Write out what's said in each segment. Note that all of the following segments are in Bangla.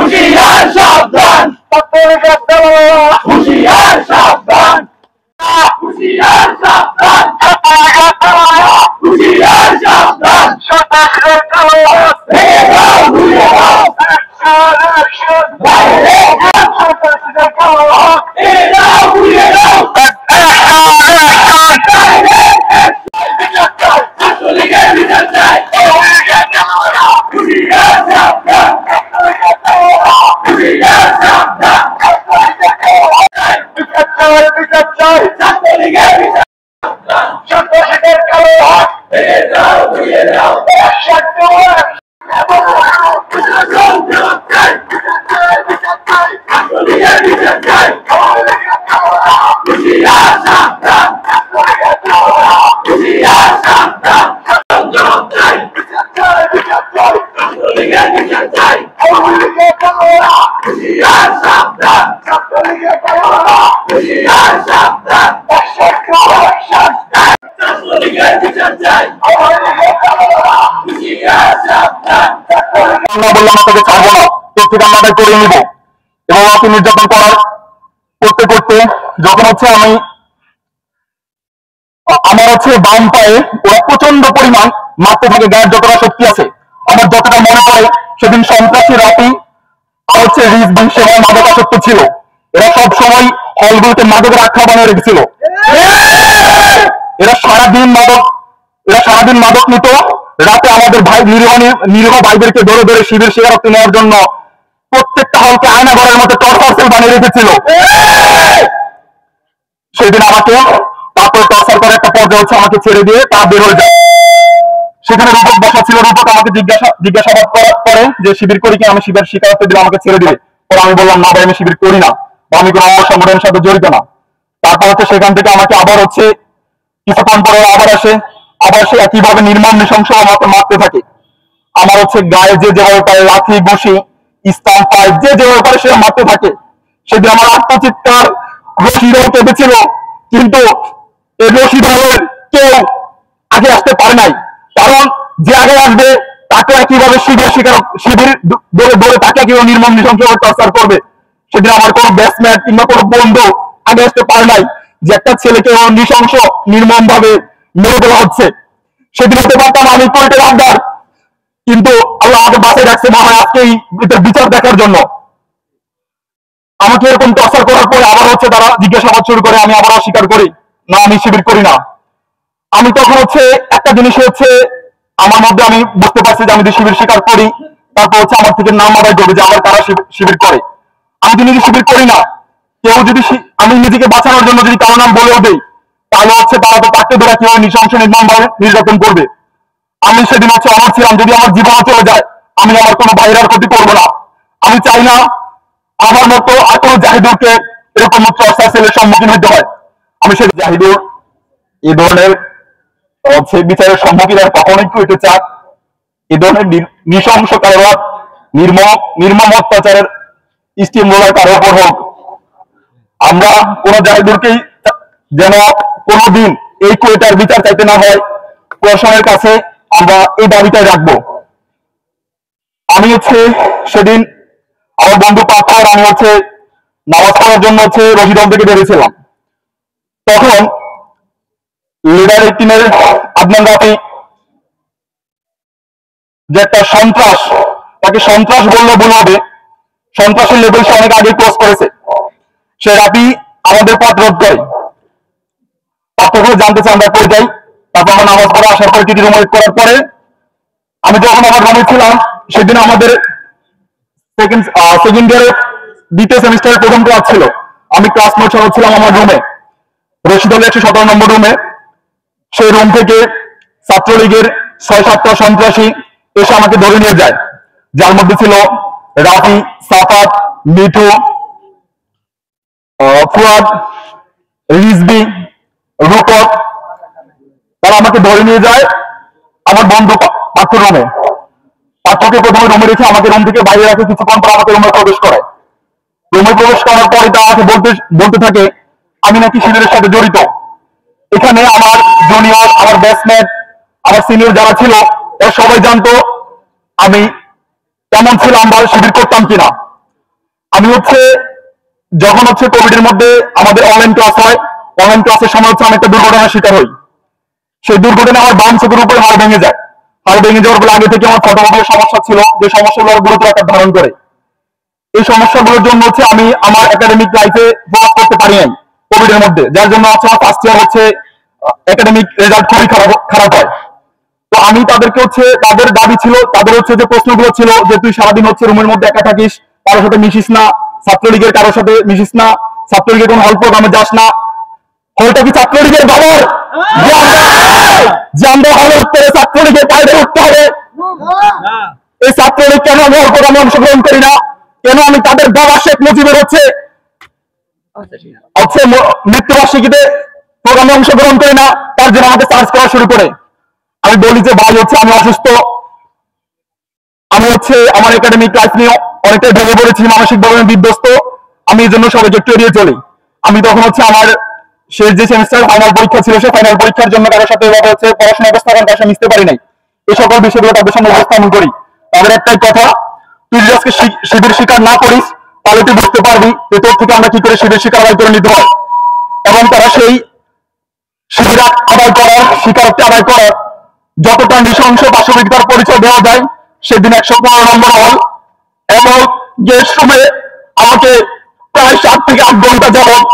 হুঁশিয়ার সাবধান, হুঁশিয়ার সাবধান, হুঁশিয়ার সাবধান, হুঁশিয়ার সাবধান, ভেঙে দাও ঘুরিয়ে দাও, ভেঙে দাও ঘুরিয়ে দাও, ছাত্রলীগের বিচার চাই, হুঁশিয়ার সাবধান, হুঁশিয়ার সাবধান, ছাত্রলীগের বিচার সন্ত্রাসীদের কালো হাত ভেঙে দাও ঘুরিয়ে দাও, ছাত্রলীগের বিচার চাই, হুঁশিয়ার সাবধান, হুঁশিয়ার সাবধান, ছাত্রলীগের বিচার চাই, হুঁশিয়ার সাবধান, হুঁশিয়ার সাবধান, ছাত্রলীগের বিচার চাই, হুঁশিয়ার সাবধান। আমরা বললাম আপনাকে ছাড়বো না, এর থেকে আমরা আদায় করে নিব। এবং আপনি নির্যাতন করতে করতে যখন হচ্ছে আমার হচ্ছে বাম পায়ে ওরা প্রচন্ড পরিমাণ মারতে থাকে, গায়ের যতটা শক্তি আছে। আমার যতটা মনে পড়ে সেদিন সন্ত্রাসী রাতি আর হচ্ছে রিজভিন সেবার মাদকাসক্ত ছিল। এরা সব সময় হলগুলোতে মাদকের আখ্যা বানিয়ে রেখেছিল। এরা সারাদিন মাদক নিত, রাতে আমাদের ভাই নিরীহ ভাইদেরকে ধরে ধরে শিবির স্বীকারোক্তি নেওয়ার জন্য প্রত্যেকটা হলকে আয়নাঘরের মতো টর্চার সেল বানিয়ে রেখেছিল। সেদিন আমাকে তারপরে টর্চার করে একটা পর্যায়ে হচ্ছে আমাকে ছেড়ে দিয়ে তা বের হয়ে যায়। সেখানে রূপক বসা ছিল, রূপক আমাকে জিজ্ঞাসাবাদ করে যে শিবির করি কি, আমি শিবির স্বীকারোক্তি দিলে আমাকে ছেড়ে দিবে। পরে আমি বললাম না ভাই, আমি শিবির করি না বা আমি কোনো অঙ্গ সংগঠনের সাথে জড়িত না। তারপর হচ্ছে সেখান থেকে আমাকে আবার হচ্ছে কিছুক্ষণ পরে আবার সে একইভাবে নির্মম নৃশংস আমাকে মারতে থাকে। আমার হচ্ছে গায়ে যে যেভাবে পারে লাঠি ঘুষি স্টাম্প পায়, যে যেভাবে পারে সে মারতে থাকে। সেদিন আমার আত্মচিৎকার রশিদাও কেঁপেছিল, কিন্তু এই রশিদারের কেউ আগে আসতে পারে নাই। কারণ যে আগে আসবে তাকে কিভাবে শিবির দৌড়ে তাকে কিভাবে নির্মম নৃশংস টর্চার করবে। সেদিন আমার কোনো ব্যাটসম্যান কিংবা কোনো বন্ধু আগে আসতে পারে নাই যে একটা ছেলেকে নৃশংস নির্মম ভাবে মেরে দেওয়া হচ্ছে। সেদিন হতে পারতাম আমি কোর্টের আবদার, কিন্তু আল্লাহ আমাকে বাঁচিয়ে রাখছে মনে হয় আজকে এটার বিচার দেখার জন্য। আমাকে এরকম টর্চার করার পরে আবার হচ্ছে তারা জিজ্ঞাসাবাদ শুরু করে, আমি আবার অস্বীকার করি না আমি শিবির করি না। আমি তখন হচ্ছে একটা জিনিস হচ্ছে আমার মধ্যে আমি বুঝতে পারছি যে আমি যদি শিবির স্বীকার করি তারপর হচ্ছে আমার থেকে নাম আদায় করবে যে আবার তারা শিবির করে। আমি যদি নিজে শিবির করি না, কেউ যদি আমি নিজেকে বাঁচানোর জন্য যদি কারো নাম বলেও দেই, তাহলে হচ্ছে তারা তো তাকে ধরে কেউ নৃশংস নির্মমভাবে নির্যাতন করবে। আমি সেদিন হচ্ছে অমর ছিলাম, যদি আমার জীবন চলে যায় আমি আমার কোনো বাইরের ক্ষতি করবো না। আমি চাই না আমার মতো আর কোনো জাহিদুরকে এরকম টর্চার সেলের সম্মুখীন হতে হয়। আমি সেই জাহিদুর এই ধরনের হচ্ছে বিচারের সম্মুখীন আর কখনোই হইতে চাক। এই ধরনের নৃশংস কারণ নির্মম অত্যাচারের স্টিম রোলার কারো উপর হোক, আমরা কোন জাহিদুরকেই যেন কোনোদিন এই কুয়েটার বিচার চাইতে না হয়, প্রশাসনের কাছে আমরা এই দাবিটাই রাখবো। আমি হচ্ছে সেদিন আমার বন্ধু পাথর আমি হচ্ছে নামাজ পড়ার জন্য হচ্ছে রশিদম থেকে বেরিয়েছিলাম। তখন লিডার 18-এর আদনান রাফি যে একটা সন্ত্রাস, তাকে সন্ত্রাস বললে ভুল হবে, সন্ত্রাসের লেভেল সে অনেক আগে ক্রস করেছে। সে রাফি আমাদের পথ রোধ করে, পার্থক্য জানতে চাই আমরা পড়ে যাই। তারপর আমরা নামাজ পড়ে আসার পরে টিটি রুম ওয়েট করার পরে আমি যখন আমার রুমে ছিলাম, সেদিন আমাদের সেকেন্ড ইয়ারের দ্বিতীয় সেমিস্টারের প্রথম ক্লাস ছিল। আমি ক্লাস নোট ছিলাম আমার রুমে, রশিদুল 117 নম্বর রুমে। সেই রুম থেকে ছাত্রলীগের 6-7টা সন্ত্রাসী এসে আমাকে ধরে নিয়ে যায়, যার মধ্যে ছিল রাফি, সাফাত, মিঠু, ফুয়াদ, রিজবি, রূপক। তারা আমাকে ধরে নিয়ে যায় আমার বন্ধু পার্থ রুমে। পার্থকে প্রথমে রুমে রেখে আমাকে রুম থেকে বাইরে রাখে, কিছুক্ষণ পর আমাকে রুমে প্রবেশ করে। রুমে প্রবেশ করার পরে তারা আমাকে বলতে থাকে আমি নাকি শিবিরের সাথে জড়িত। এখানে আমার জুনিয়র, আমার ব্যাচমেট, আমার সিনিয়র যারা ছিল এরা সবাই জানতো আমি কেমন ছিলাম বা শিবির করতাম কিনা। আমি হচ্ছে যখন হচ্ছে কোভিড এর মধ্যে আমাদের অনলাইন ক্লাস হয়, অনলাইন ক্লাসের সময় হচ্ছে আমি একটা দুর্ঘটনার শিকার হই। সেই দুর্ঘটনায় আমার বাম চোখের উপর হাড় ভেঙে যায়। হাড় ভেঙে যাওয়ার ফলে আগে থেকে আমার ফটোগ্রাফির সমস্যা ছিল, যে সমস্যাগুলো গুরুতর আকার ধারণ করে। এই সমস্যাগুলোর জন্য হচ্ছে আমি আমার একাডেমিক লাইফে ফোকাস করতে পারি নাই কোভিড এর মধ্যে, যার জন্য হচ্ছে আমার ফার্স্ট ইয়ার হচ্ছে একাডেমিক রেজাল্ট খুবই খারাপ হয়। তো আমি তাদেরকে হচ্ছে, তাদের দাবি ছিল, তাদের হচ্ছে যে প্রশ্নগুলো ছিল যে তুই সারাদিন হচ্ছে রুমের মধ্যে একা থাকিস, কারোর সাথে মিশিস না, ছাত্রলীগের কারোর সাথে মিশিস না, ছাত্রলীগের কোন হল প্রোগ্রামে যাস না। হলটা কি ছাত্রলীগের বাবার যে আমরা হলের করে ছাত্রলীগের বাইরে উঠতে হবে? এই ছাত্রলীগ কেন আমি হল প্রোগ্রামে অংশগ্রহণ করি না? কেন আমি তাদের বাবা শেখ মুজিবের হচ্ছে মৃত্যুবার্ষিকীতে প্রোগ্রামে অংশগ্রহণ করি না? তার জন্য আমাকে সার্চ করা শুরু করে। আমি বলি যে ভাই হচ্ছে আমি অসুস্থ, আমি হচ্ছে আমার একাডেমিক লাইফ নিয়ে অনেকটাই ভেঙে পড়েছি, মানসিকভাবে আমি বিধ্বস্ত, আমি এই জন্য সবাইকে একটু এড়িয়ে চলি। আমি তখন হচ্ছে আমার শেষ যে সেমিস্টার ফাইনাল পরীক্ষা ছিল, সেই ফাইনাল পরীক্ষার জন্য কারোর সাথে এভাবে হচ্ছে পড়াশোনা উপস্থাপন কারোর সাথে মিশতে পারি নাই। এই সকল বিষয়গুলো তাদের সামনে উপস্থাপন করি। তাদের একটাই কথা, তুই যদি আজকে শিবির শিকার না করিস তাহলে তুই বুঝতে পারবি যে তোর থেকে আমরা কি করে শিবির শিকার আদায় করে নিতে হয়। এবং তারা সেই শিবির আদায় করার, স্বীকারোক্তি আদায় করার যতটা নৃশংস পাশবিকতার পরিচয় দেওয়া যায়, সেদিন 115 নম্বর হল এবং গেস্ট রুমে আমাকে প্রায় 7 থেকে 8 ঘন্টা যাবত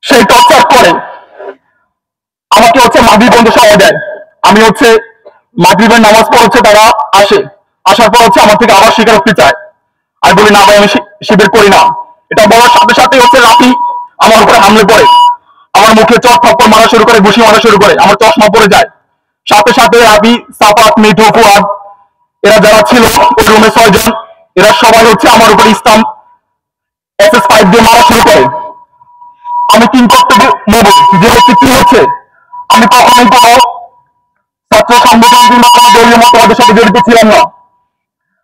সেই টর্চার করে আমাকে হচ্ছে মাগরিব পর্যন্ত সময় দেয়। আমি হচ্ছে মাগরিবের নামাজ পড়ে হচ্ছে তারা আসার পর হচ্ছে আমার থেকে আবার স্বীকারোক্তি চায়। আমি বলি না ভাই, আমি শিবির করি না। এটা বলার সাথে সাথে হচ্ছে রাফি আমার উপরে হামলে পড়ে, আমার মুখে চট থাপ্পড় মারা শুরু করে, ঘুষি মারা শুরু করে, আমার চশমা পড়ে যায়। সাথে সাথে রাফি, সাফাত, মিঠু, ফুয়াদ এরা যারা ছিল ওই রুমে 6 জন, এরা সবাই হচ্ছে আমার উপরে ইসলাম SS5 দিয়ে মারা শুরু করে। আমি কিংকর্তব্য যে হচ্ছে কি হচ্ছে, আমি কখনোই কোনো ছাত্র সংগঠন কিংবা কোনো দলীয় মতবাদের সাথে জড়িত ছিলাম না।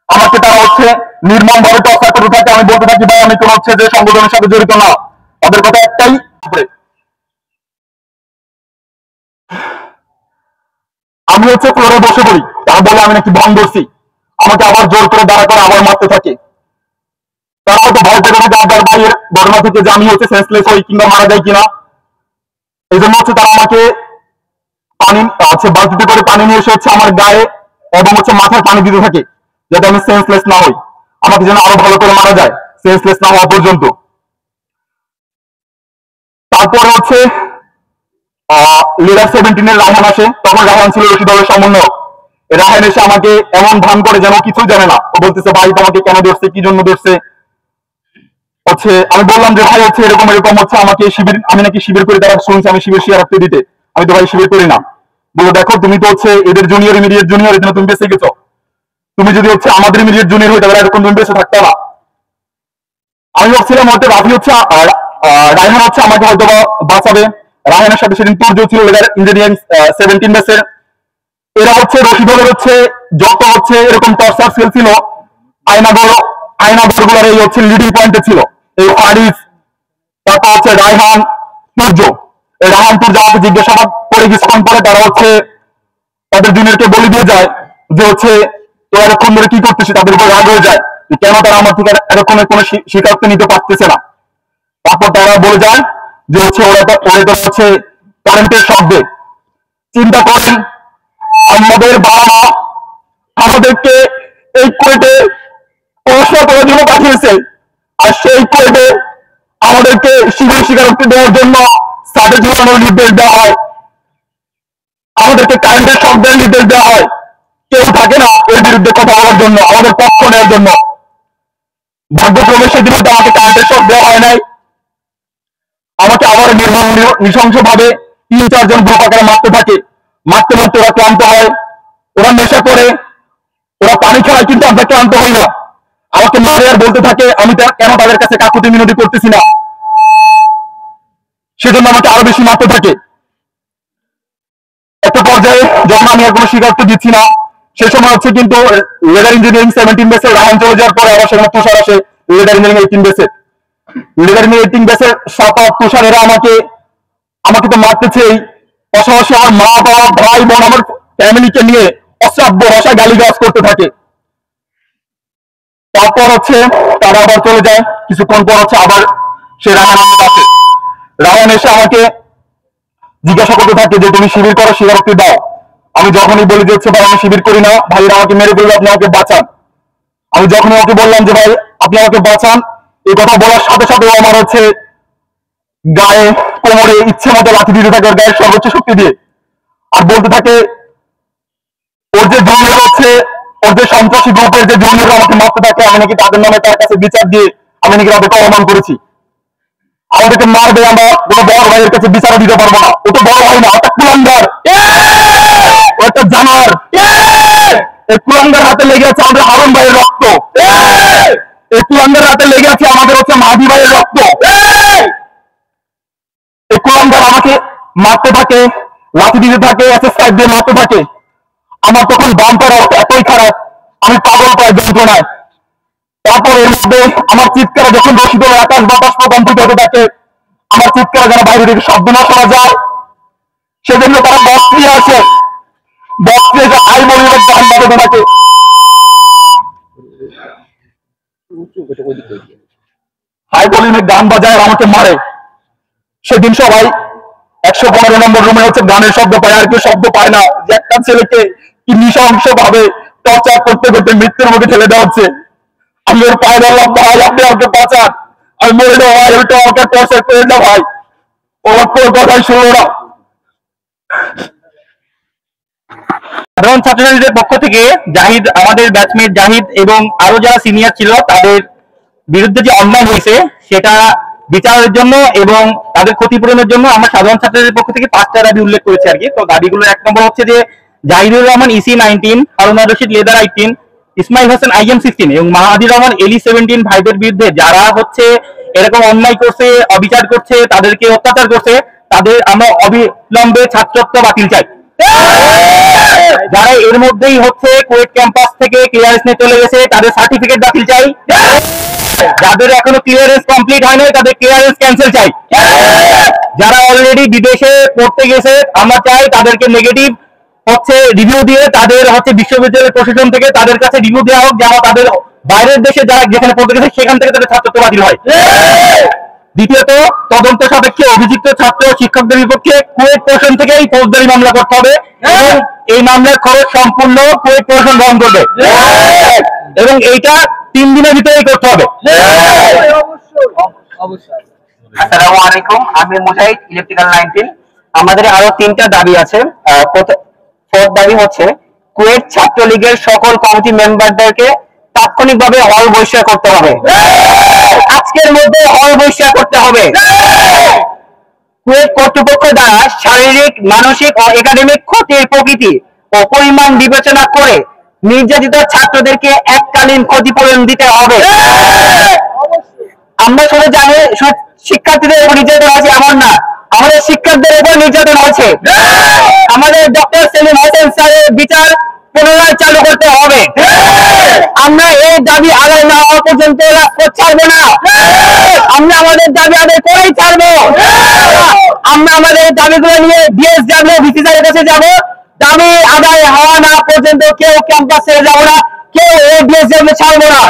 আমাকে তারা হচ্ছে নির্মম ভাবে টর্চার করতে থাকে। আমি বলতে থাকি ভাই আমি কোনো হচ্ছে যে সংগঠনের সাথে জড়িত না। তাদের কথা একটাই, আমি হচ্ছে ফ্লোরে বসে পড়ি, তারা বলে আমি নাকি বন্ধ করছি। আমাকে আবার জোর করে দাঁড়া করে আবার মারতে থাকে। তারা হয়তো ভয় পেতে থাকে আবার ভাইয়ের ঘটনা থেকে যে আমি হচ্ছে সেন্সলেস হই কিংবা মারা যাই কিনা। এই জন্য হচ্ছে তারা আমাকে পানি হচ্ছে বালতিতে করে পানি নিয়ে এসে হচ্ছে আমার গায়ে এবং হচ্ছে মাথায় পানি দিতে থাকে, যাতে আমি সেন্সলেস না হই, আমাকে যেন আরো ভালো করে মারা যায় সেন্সলেস না হওয়া পর্যন্ত। তারপর হচ্ছে লিডার 17 এর রায়হান আসে। তখন রায়হান ছিল রশি দলের সমন্বয়ক। রায়হান এসে আমাকে এমন ভান করে যেন কিছুই জানে না। ও বলতেছে ভাই তোমাকে কেন ধরছে, কি জন্য ধরছে। হচ্ছে আমি বললাম যে ভাই হচ্ছে এরকম এরকম হচ্ছে আমাকে শিবির, আমি নাকি শিবির করি, তারা শুনছে আমি শিবির শিয়ারত্ব দিতে। আমি তো ভাই শিবির করি না। বলে দেখো তুমি তো হচ্ছে এদের জুনিয়র ইমিডিয়েট জুনিয়র, এখানে তুমি বেঁচে গেছো। তুমি যদি হচ্ছে আমাদের ইমিডিয়েট জুনিয়র হই তাহলে এরকম তুমি বেঁচে থাকতে না। আমি ভাবছিলাম হয়তো রাফি হচ্ছে রায়হান হচ্ছে আমাকে হয়তো বাঁচাবে। রায়হানের সাথে সেদিন তুর্য ছিল লিডার ইঞ্জিনিয়ারিং 17 ব্যাচের। এরা হচ্ছে রশিদলের হচ্ছে যত হচ্ছে এরকম টর্চার সেল ছিল, আয়নাগরগুলোর এই হচ্ছে লিডিং পয়েন্টে ছিল এই ফারিস, তারপর হচ্ছে রায়হান, তুর্য। এই রায়হান তুর্য আমাকে জিজ্ঞাসাবাদ করে কিছুক্ষণ পরে তারা হচ্ছে তাদের জুনিয়রকে বলে দিয়ে যায় যে হচ্ছে তোরা এতক্ষণ ধরে কি করতেছিস। তাদের উপর রাগ হয়ে যায় কেন তারা আমার থেকে এতক্ষণের কোনো স্বীকারোক্তি নিতে পারতেছে না। তারপর তারা বলে যায় যে হচ্ছে ওরা তো হচ্ছে কারেন্টের শব্দে। চিন্তা করেন আমাদের বাবা মা আমাদেরকে এই কোয়েটে পড়াশোনা করার জন্য পাঠিয়েছে, আর সেই কোয়েটে আমাদেরকে শিবির স্বীকারোক্তি দেওয়ার জন্য সাথে ঝুলানোর নির্দেশ দেওয়া হয়, আমাদেরকে কারেন্টের শব্দের নির্দেশ দেওয়া হয়। কেউ থাকে না এর বিরুদ্ধে কথা বলার জন্য, আমাদের পক্ষ নেওয়ার জন্য। ভাগ্যক্রমে সেদিন আমাকে কারেন্টের শব্দ দেওয়া হয় নাই। আমাকে আবার নৃশংস ভাবে 3-4 জন গ্রুপ আকারে মারতে থাকে। মারতে মারতে ওরা ক্লান্ত হয়, ওরা নেশা করে, ওরা পানি খায়, কিন্তু আমরা ক্লান্ত হই না। আমাকে মারে আর বলতে থাকে আমি কেন তাদের কাছে কাকুতি মিনতি করতেছি না, সেজন্য আমাকে আরো বেশি মারতে থাকে। একটা পর্যায়ে যখন আমি আর কোনো স্বীকারোক্তি দিচ্ছি না, সে সময় হচ্ছে কিন্তু লিডার ইঞ্জিনিয়ারিং 17 ব্যাচের রায়হান চলে যাওয়ার পরে আবার সেখানে তুষার আসে লিডার ইঞ্জিনিয়ারিং 18 ব্যাচের। লিডার ইঞ্জিনিয়ারিং 18 ব্যাচের সাফাত, তুষার এরা আমাকে তো মারতেছেই, পাশাপাশি আমার মা বাবা ভাই বোন আমার ফ্যামিলিকে নিয়ে অশ্রাব্য ভাষায় গালিগালাজ করতে থাকে। তাও তারপর হচ্ছে তারা আবার চলে যায়, কিছুক্ষণ পর হচ্ছে আবার সে রায়হান আহমেদ আসে। রায়হান এসে আমাকে জিজ্ঞাসা করতে থাকে যে তুমি শিবির করো, স্বীকারোক্তি দাও। আমি যখনই বলি যে হচ্ছে ভাই আমি শিবির করি না, ভাইরা আমাকে মেরে ফেলবে, আপনি আমাকে বাঁচান। আমি যখনই ওকে বললাম যে ভাই আপনি আমাকে বাঁচান, এই কথা বলার সাথে সাথে আমার হচ্ছে গায়ে কোমরে ইচ্ছে মতো লাথি দিতে থাকে, ওর গায়ের সর্বোচ্চ শক্তি দিয়ে। আর বলতে থাকে ওর যে জুনিয়র হচ্ছে, ওর যে সন্ত্রাসী গ্রুপের যে জুনিয়র আমাকে মারতে থাকে, আমি নাকি তাদের নামে তার কাছে বিচার দিয়ে আমি নাকি তাদেরকে অপমান করেছি। আমাদেরকে মারবে, আমরা কোনো বড় ভাইয়ের কাছে বিচারও দিতে পারবো না। ও তো বড় ভাই না, একটা কুলাঙ্গার, ও একটা জানোয়ার। এই কুলাঙ্গার হাতে লেগে আছে আমাদের হারুন ভাইয়ের রক্ত, এই কুলাঙ্গার হাতে লেগে আছে আমাদের হচ্ছে মাহাদি ভাইয়ের রক্ত। এই কুলাঙ্গার আমাকে মারতে থাকে, লাঠি দিতে থাকে, সাইড দিয়ে মারতে থাকে। আমার তখন বাম্পার অবস্থা এতই খারাপ, আমি পাগল প্রায় যন্ত্রণায়। তারপর এর মধ্যে আমার চিৎকার যখন রশিদ আকাশ বাতাস প্রকম্পিত হতে থাকে, আমার চিৎকার যেন বাইরে থেকে শব্দ না শোনা যায়, সেজন্য তারা বক্স নিয়ে আসে, বক্স নিয়ে যে আই বলিউডের গান বাজাতে থাকে। হাই ভলিউমের গান বাজায় আর আমাকে মারে। সেদিন সবাই 115 নম্বর রুমে হচ্ছে গানের শব্দ পায়, আর কেউ শব্দ পায় না যে একটা ছেলেকে কি নৃশংস ভাবে টর্চার করতে করতে মৃত্যুর মুখে ঠেলে দেওয়া হচ্ছে। আমি ওর পায়ে ধরলাম, ভাই আপনি আমাকে বাঁচান, আমি মরে যাবো ভাই, ওইটা আমাকে টর্চার করে না ভাই। ও তোর কথাই শুনলো না। সাধারণ ছাত্রছাত্রীদের পক্ষ থেকে জাহিদ, আমাদের ব্যাচমেট জাহিদ এবং আরো যারা সিনিয়র ছিল তাদের বিরুদ্ধে যে অন্যায় হয়েছে সেটা বিচারের জন্য এবং তাদের ক্ষতিপূরণের জন্য আমরা সাধারণ ছাত্রদের পক্ষ থেকে 5টা দাবি উল্লেখ করেছি আর কি। তো দাবিগুলো 1 নম্বর হচ্ছে যে জাহিদুর রহমান ইসি 19, হারুন রশিদ লেদার 18, ইসমাইল হোসেন IM 16 এবং মাহাদির রহমান এলি 17 ভাইদের বিরুদ্ধে যারা হচ্ছে এরকম অন্যায় করছে, অবিচার করছে, তাদেরকে অত্যাচার করছে, তাদের আমরা অবিলম্বে ছাত্রত্ব বাতিল চাই। যারা এর মধ্যেই হচ্ছে কুয়েট ক্যাম্পাস থেকে ক্লিয়ারেন্স নিয়ে চলে গেছে তাদের সার্টিফিকেট বাতিল চাই। যাদের এখনো ক্লিয়ারেন্স কমপ্লিট হয় নাই তাদের ক্লিয়ারেন্স ক্যান্সেল চাই। যারা অলরেডি বিদেশে পড়তে গেছে আমরা চাই তাদেরকে নেগেটিভ হচ্ছে রিভিউ দিয়ে তাদের হচ্ছে বিশ্ববিদ্যালয় প্রশাসন থেকে তাদের কাছে রিভিউ দেওয়া হোক, যেন তাদের বাইরের দেশে যারা যেখানে পড়তে গেছে সেখান থেকে তাদের ছাত্রত্ব বাতিল হয়। দ্বিতীয়ত, তদন্ত সাপেক্ষে অভিযুক্ত ছাত্র শিক্ষকদের বিপক্ষে কুয়েট প্রশাসন থেকে এই ফৌজদারি মামলা করতে হবে এবং এই মামলার খরচ সম্পূর্ণ কুয়েট প্রশাসন বহন করবে এবং এইটা 3 দিনের ভিতরেই করতে হবে। আসসালামু আলাইকুম, আমি মুজাহিদ, ইলেকট্রিক্যাল 19। আমাদের আরো 3টা দাবি আছে। ফোর্থ দাবি হচ্ছে কুয়েট ছাত্রলীগের সকল কমিটি মেম্বারদেরকে তাৎক্ষণিকভাবে হল বহিষ্কার করতে হবে, আজকের মধ্যে হল বহিষ্কার করতে হবে। কুয়েট কর্তৃপক্ষ দ্বারা শারীরিক, মানসিক ও একাডেমিক ক্ষতির প্রকৃতি ও পরিমাণ বিবেচনা করে নির্যাতিত ছাত্রদেরকে এককালীন ক্ষতিপূরণ দিতে হবে। আমরা শুধু জানি শিক্ষার্থীদের উপর নির্যাতন হয়েছে এমন না, আমাদের শিক্ষকদের উপর নির্যাতন হয়েছে। আমাদের ডক্টর সেলিম হোসেন স্যারের বিচার পুনরায় চালু করতে হবে। আমরা এই দাবি আদায় না হওয়া পর্যন্ত রাজপথ ছাড়বো না, আমরা আমাদের দাবি আদায় করেই ছাড়বো। আমরা আমাদের দাবিগুলো নিয়ে DSW ভিসির কাছে যাব। দাবি আদায় হওয়া না পর্যন্ত কেউ ক্যাম্পাস ছেড়ে যাবো না, কেউ এই DSW ছাড়বো না।